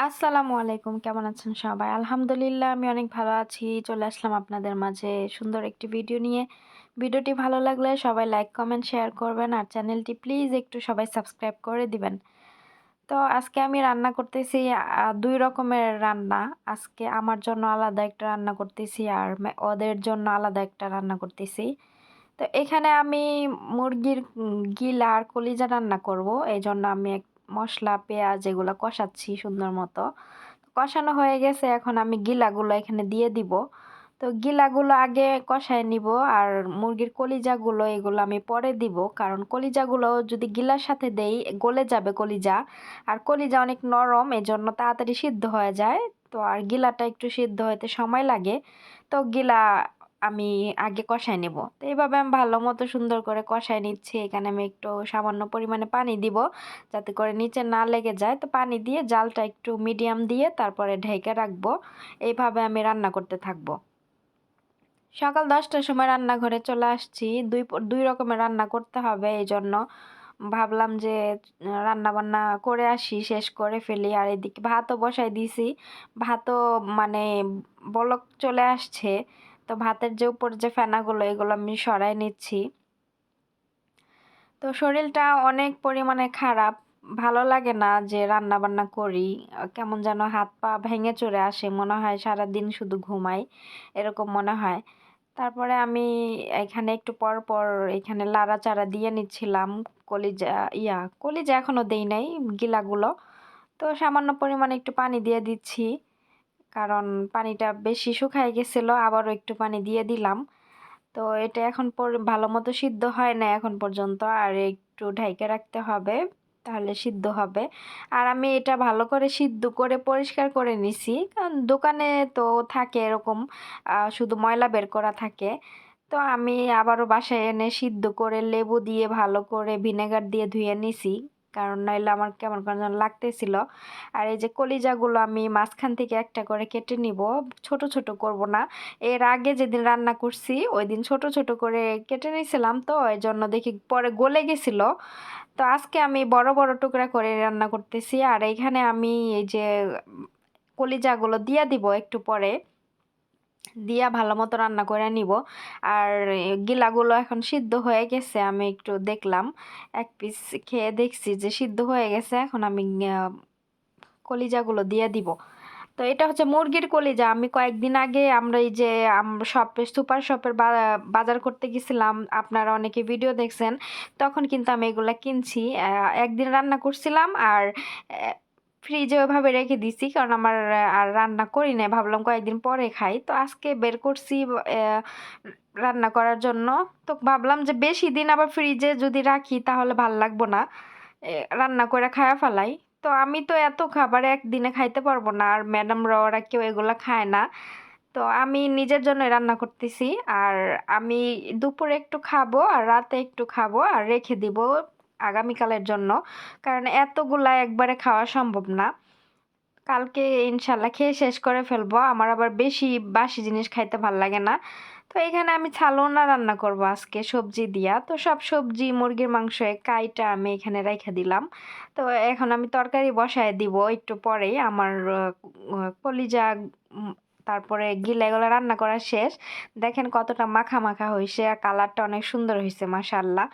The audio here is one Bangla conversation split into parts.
আসসালামু আলাইকুম। কেমন আছেন সবাই? আলহামদুলিল্লাহ আমি অনেক ভালো আছি। চলে আসলাম আপনাদের মাঝে সুন্দর একটি ভিডিও নিয়ে। ভিডিওটি ভালো লাগলে সবাই লাইক, কমেন্ট, শেয়ার করবেন আর চ্যানেলটি প্লিজ একটু সবাই সাবস্ক্রাইব করে দিবেন। তো আজকে আমি রান্না করতেছি ২ রকমের রান্না। আজকে আমার জন্য আলাদা একটা রান্না করতেছি আর ওদের জন্য আলাদা একটা রান্না করতেছি। তো এখানে আমি মুরগির গিলা আর কলিজা রান্না করব। এজন্য আমি মসলা, পেঁয়াজ এগুলা কষাচ্ছি সুন্দর মতো। কষানো হয়ে গেছে, এখন আমি গিলাগুলো এখানে দিয়ে দিব। তো গিলাগুলো আগে কষায় নিব আর মুরগির কলিজাগুলো এগুলো আমি পরে দিব, কারণ কলিজাগুলো যদি গিলার সাথে দেই গলে যাবে কলিজা। আর কলিজা অনেক নরম, এজন্য তাড়াতাড়ি সিদ্ধ হয়ে যায়। তো আর গিলাটা একটু সিদ্ধ হতে সময় লাগে। তো গিলা আমি আগে কষায় নেব। তো এইভাবে আমি ভালো মতো সুন্দর করে কষায় নিচ্ছি। এখানে আমি একটু সামান্য পরিমাণে পানি দিব, যাতে করে নিচে না লেগে যায়। তো পানি দিয়ে জালটা একটু মিডিয়াম দিয়ে তারপরে ঢেকে রাখবো। এইভাবে আমি রান্না করতে থাকবো। সকাল 10টার সময় রান্নাঘরে চলে আসছি। দুই রকমের রান্না করতে হবে, এই জন্য ভাবলাম যে রান্না বান্না করে আসি, শেষ করে ফেলি। আর এদিকে ভাতও বসাই দিয়েছি। ভাতও মানে বলক চলে আসছে। তো ভাতের যে উপর যে ফেনাগুলো এগুলো আমি সরাই নিচ্ছি। তো শরীরটা অনেক পরিমাণে খারাপ। ভালো লাগে না যে রান্না বান্না করি। কেমন যেন হাত পা ভেঙে চড়ে আসে, মনে হয় সারাদিন শুধু ঘুমাই, এরকম মনে হয়। তারপরে আমি এখানে একটু পর পর এখানে লাড়াচাড়া দিয়ে নিচ্ছিলাম। কলিজা কলিজা এখনো দেই নাই, গিলাগুলো। তো সামান্য পরিমাণে একটু পানি দিয়ে দিচ্ছি, কারণ পানিটা বেশি শুকায় গেছিল, আবারও একটু পানি দিয়ে দিলাম। তো এটা এখন ভালো মতো সিদ্ধ হয় না এখন পর্যন্ত, আর একটু ঢেকে রাখতে হবে, তাহলে সিদ্ধ হবে। আর আমি এটা ভালো করে সিদ্ধ করে পরিষ্কার করে নিছি, কারণ দোকানে তো থাকে এরকম শুধু ময়লা বের করা থাকে। তো আমি আবারও বাসায় এনে সিদ্ধ করে লেবু দিয়ে ভালো করে ভিনেগার দিয়ে ধুয়ে নিছি, কারণ নইলে আমার কেমন কেমন যেন লাগতেছিল। আর এই যে কলিজাগুলো আমি মাঝখান থেকে একটা করে কেটে নিব, ছোট ছোট করব না। এর আগে যেদিন রান্না করছি ওই দিন ছোট ছোট করে কেটে নিয়েছিলাম, তো এই জন্য দেখি পরে গলে গেছিল। তো আজকে আমি বড় বড় টুকরা করে রান্না করতেছি। আর এখানে আমি এই যে কলিজাগুলো দিয়ে দিব একটু পরে, দিয়া ভালো মতো রান্না করে নিব। আর গিলাগুলো এখন সিদ্ধ হয়ে গেছে, আমি একটু দেখলাম, এক পিস খেয়ে দেখছি যে সিদ্ধ হয়ে গেছে। এখন আমি কলিজাগুলো দিয়ে দিব। তো এটা হচ্ছে মুরগির কলিজা। আমি কয়েকদিন আগে আমরা এই যে সুপার শপের বাজার করতে গেছিলাম, আপনারা অনেকে ভিডিও দেখছেন, তখন কিন্তু আমি এগুলা কিনছি। একদিন রান্না করছিলাম আর ফ্রিজে ওইভাবে রেখে দিছি, কারণ আমার আর রান্না করি নাই, ভাবলাম কয়েকদিন পরে খাই। তো আজকে বের করছি রান্না করার জন্য। তো ভাবলাম যে বেশি দিন আবার ফ্রিজে যদি রাখি তাহলে ভাল লাগবো না, রান্না করে খায়া ফেলাই। তো আমি তো এত খাবার একদিনে খাইতে পারবো না, আর ম্যাডামরা ওরা কেউ এগুলা খায় না। তো আমি নিজের জন্য রান্না করতেছি। আর আমি দুপুরে একটু খাবো আর রাতে একটু খাবো আর রেখে দিব আগামীকালের জন্য, কারণ এতগুলা একবারে খাওয়া সম্ভব না। কালকে ইনশাল্লাহ খেয়ে শেষ করে ফেলবো। আমার আবার বেশি বাসি জিনিস খাইতে ভাল লাগে না। তো এখানে আমি ছালোনা রান্না করব আজকে সবজি দিয়া। তো সব সবজি মুরগির মাংস কাইটা আমি এখানে রেখে দিলাম। তো এখন আমি তরকারি বসায় দিব একটু পরেই। আমার কলিজা উম, তারপরে গিলা এগুলো রান্না করা শেষ। দেখেন কতটা মাখা মাখা হয়েছে, আর কালারটা অনেক সুন্দর হয়েছে মাশাআল্লাহ।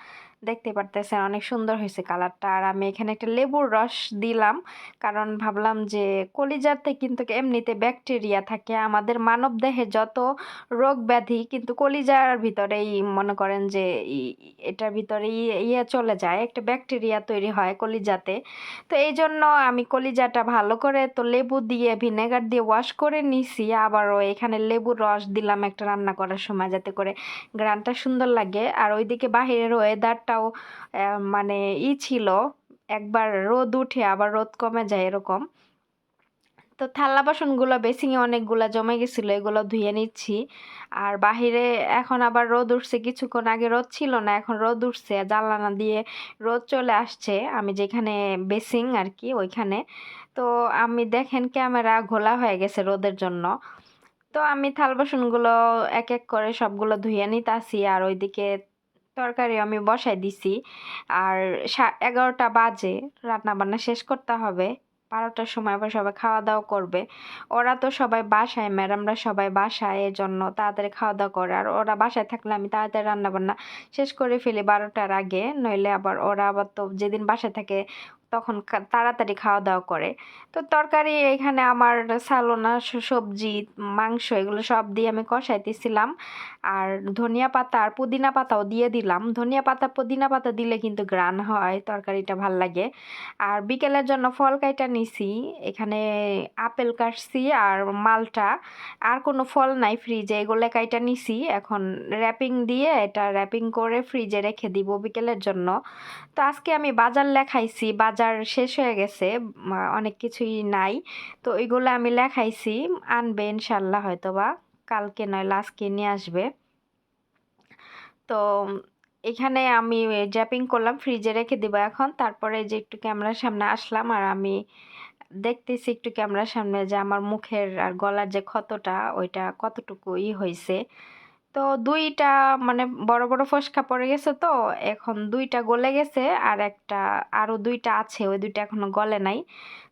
দেখতে পারতেছেন অনেক সুন্দর হয়েছে কালারটা। আর আমি এখানে একটা লেবুর রস দিলাম, কারণ ভাবলাম যে কলিজাতে কিন্তু এমনিতে ব্যাকটেরিয়া থাকে। আমাদের মানব দেহে যত রোগ ব্যাধি কিন্তু কলিজার ভিতরেই মনে করেন যে এটার ভিতরে ইয়ে চলে যায়, একটা ব্যাকটেরিয়া তৈরি হয় কলিজাতে। তো এই জন্য আমি কলিজাটা ভালো করে তো লেবু দিয়ে ভিনেগার দিয়ে ওয়াশ করে নিছি, আবারও এখানে লেবুর রস দিলাম একটা রান্না করার সময়, যাতে করে গ্রানটা সুন্দর লাগে। আর ওইদিকে বাহিরের ওয়েদারটাও মানে ছিল, একবার রোদ উঠে আবার রোদ কমে যায় এরকম। তো থালা বাসনগুলো বেসিংয়ে অনেকগুলা জমে গেছিলো, এগুলো ধুয়ে নিচ্ছি। আর বাহিরে এখন আবার রোদ উঠছে, কিছুক্ষণ আগে রোদ ছিল না, এখন রোদ উঠছে, জানলা দিয়ে রোদ চলে আসছে আমি যেখানে বেসিং আর কি ওইখানে। তো আমি দেখেন ক্যামেরা ঘোলা হয়ে গেছে রোদের জন্য। তো আমি থাল বাসনগুলো এক এক করে সবগুলো ধুয়ে নিতাছি। আর ওইদিকে তরকারি আমি বসাই দিছি। আর 11টা বাজে, রান্নাবান্না শেষ করতে হবে। 12টার সময় আবার সবাই খাওয়া দাওয়া করবে। ওরা তো সবাই বাসায়, ম্যাডামরা সবাই বাসায়, এর জন্য তাড়াতাড়ি খাওয়া দাওয়া করে। আর ওরা বাসায় থাকলে আমি তাড়াতাড়ি রান্নাবান্না শেষ করে ফেলি 12টার আগে, নইলে আবার ওরা আবার তো যেদিন বাসায় থাকে তখন তাড়াতাড়ি খাওয়া দাওয়া করে। তো তরকারি এখানে আমার সালোনা, সবজি, মাংস এগুলো সব দিয়ে আমি কষাইতেছিলাম। আর ধনিয়া পাতা আর পুদিনা পাতাও দিয়ে দিলাম। ধনিয়া পাতা পুদিনা পাতা দিলে কিন্তু ঘ্রাণ হয়, তরকারিটা ভাল লাগে। আর বিকেলের জন্য ফল কাইটা নিছি, এখানে আপেল কাটছি আর মালটা, আর কোনো ফল নাই ফ্রিজে, এগুলো কাইটা নিছি। এখন র্যাপিং দিয়ে এটা র্যাপিং করে ফ্রিজে রেখে দিব বিকেলের জন্য। তো আজকে আমি বাজার লেখাইছি, বাজার শেষ হয়ে গেছে, অনেক কিছুই নাই। তো ওইগুলো আমি লেখাইছি, আনবে ইনশাল্লাহ, হয়তোবা কালকে নয় আজকে নিয়ে আসবে। তো এখানে আমি র্যাপিং করলাম, ফ্রিজে রেখে দিব এখন। তারপরে যে একটু ক্যামেরার সামনে আসলাম, আর আমি দেখতেছি একটু ক্যামেরার সামনে যে আমার মুখের আর গলার যে ক্ষতটা ওইটা কতটুকু হয়েছে। তো 2টা মানে বড় বড় ফোসকা পড়ে গেছে, তো এখন 2টা গলে গেছে, আর আরো 2টা আছে, ওই 2টা এখনো গলে নাই।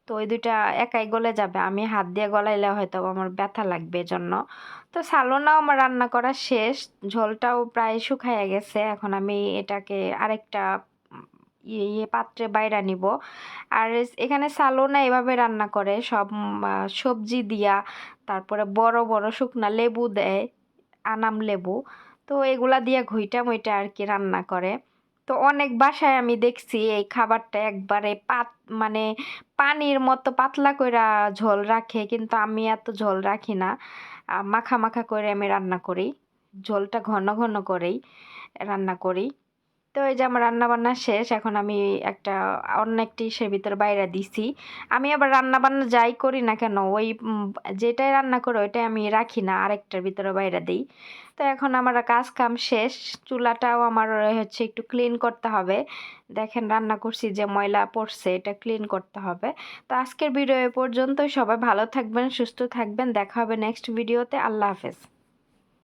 তো ওই 2টা একাই গলে যাবে, আমি হাত দিয়ে গলাইলে হয়তো আমার ব্যথা লাগবে জন্য। তো সালোনাও আমার রান্না করা শেষ, ঝোলটাও প্রায় শুকাইয়া গেছে। এখন আমি এটাকে আরেকটা পাত্রে বাইরা নিব। আর এখানে সালোনা এভাবে রান্না করে সব সবজি দিয়া, তারপরে বড় বড় শুকনা লেবু দেয়, আনাম লেবু। তো এগুলা দিয়ে ঘুইটা মুইটা আর কি রান্না করে। তো অনেক বাসায় আমি দেখছি এই খাবারটা একবারে মানে পানির মতো পাতলা কইরা ঝোল রাখে, কিন্তু আমি এত ঝোল রাখি না, মাখা মাখা করে আমি রান্না করি, ঝোলটা ঘন ঘন করেই রান্না করি। তো এই যে আমার রান্না বান্না শেষ, এখন আমি অন্য একটি ইসের ভিতরে বাইরে দিছি। আমি আবার রান্না বান্না যাই করি না কেন, ওই যেটাই রান্না করি ওইটাই আমি রাখি না, আরেকটার ভিতরে বাইরে দিই। তো এখন আমার কাজ কাম শেষ, চুলাটাও আমার হচ্ছে একটু ক্লিন করতে হবে। দেখেন রান্না করছি যে ময়লা পড়ছে, এটা ক্লিন করতে হবে। তো আজকের ভিডিও এ পর্যন্তই, সবাই ভালো থাকবেন, সুস্থ থাকবেন, দেখা হবে নেক্সট ভিডিওতে। আল্লাহ হাফেজ।